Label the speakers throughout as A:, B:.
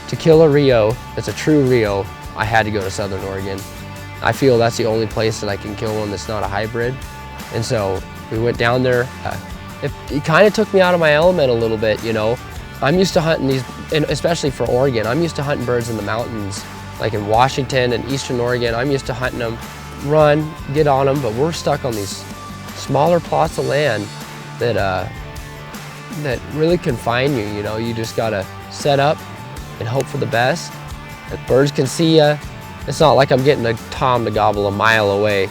A: to kill a Rio that's a true Rio, I had to go to Southern Oregon. I feel that's the only place that I can kill one that's not a hybrid. And so we went down there. It kind of took me out of my element a little bit, you know. I'm used to hunting these, and especially for Oregon, I'm used to hunting birds in the mountains, like in Washington and Eastern Oregon. I'm used to hunting them, run, get on them, but we're stuck on these smaller plots of land that really confine you, you know. You just gotta set up and hope for the best. If birds can see you, it's not like I'm getting a tom to gobble a mile away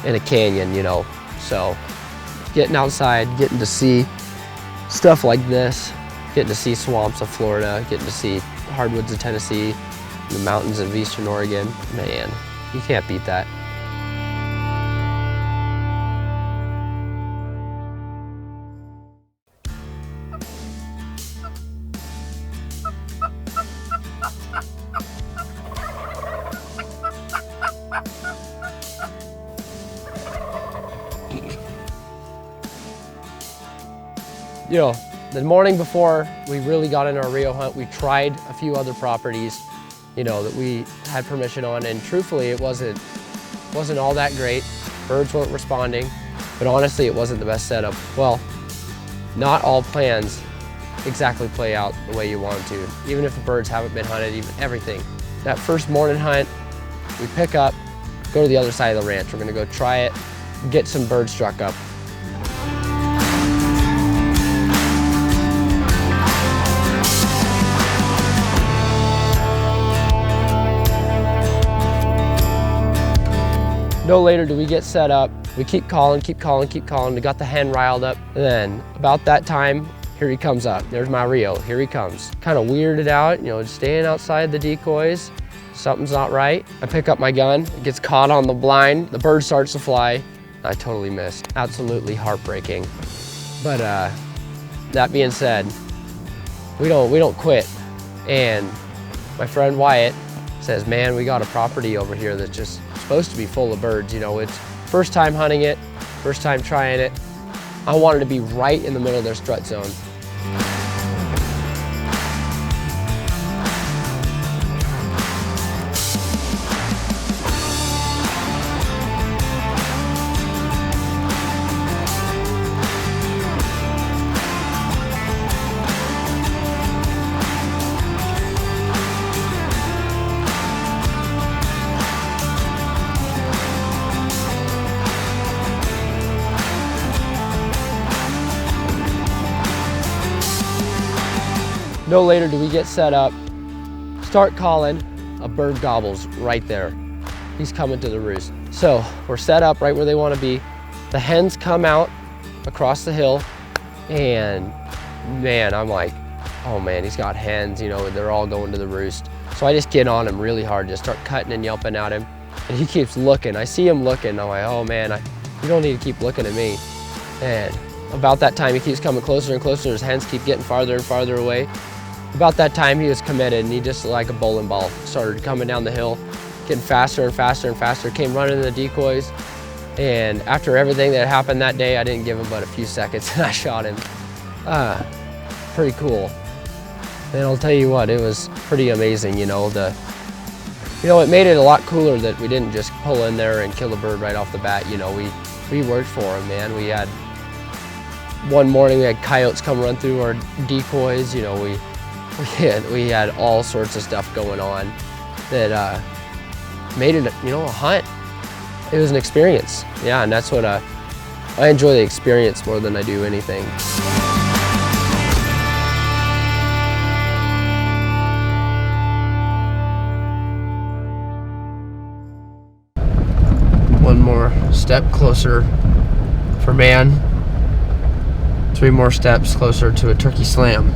A: in a canyon, you know. So getting outside, getting to see stuff like this, getting to see swamps of Florida, getting to see hardwoods of Tennessee, the mountains of Eastern Oregon, man, you can't beat that. You know, the morning before we really got into our Rio hunt, we tried a few other properties, you know, that we had permission on, and truthfully, it wasn't all that great. Birds weren't responding, but honestly, it wasn't the best setup. Well, not all plans exactly play out the way you want them to, even if the birds haven't been hunted, even everything. That first morning hunt, we pick up, go to the other side of the ranch. We're gonna go try it, get some birds struck up. No later do we get set up. We keep calling. We got the hen riled up. And then about that time, here he comes up. There's my Rio, here he comes. Kind of weirded out, you know, staying outside the decoys. Something's not right. I pick up my gun, it gets caught on the blind. The bird starts to fly. I totally missed. Absolutely heartbreaking. But that being said, we don't quit. And my friend Wyatt says, man, we got a property over here that's just supposed to be full of birds. You know, it's first time hunting it, first time trying it. I wanted to be right in the middle of their strut zone. No later do we get set up, start calling, a bird gobbles right there. He's coming to the roost. So we're set up right where they want to be. The hens come out across the hill, and man, I'm like, oh man, he's got hens, you know, they're all going to the roost. So I just get on him really hard, just start cutting and yelping at him. And he keeps looking. I see him looking. I'm like, oh man, you don't need to keep looking at me. And about that time, he keeps coming closer and closer. His hens keep getting farther and farther away. About that time, he was committed, and he just, like a bowling ball, started coming down the hill, getting faster and faster and faster, came running in the decoys. And after everything that happened that day, I didn't give him but a few seconds, and I shot him. Pretty cool. And I'll tell you what, it was pretty amazing, you know. It made it a lot cooler that we didn't just pull in there and kill a bird right off the bat. You know, we worked for him, man. We had, one morning we had coyotes come run through our decoys. You know, we had all sorts of stuff going on that made it, you know, a hunt. It was an experience, yeah, and that's what I enjoy, the experience more than I do anything. One more step closer for man. 3 more steps closer to a turkey slam.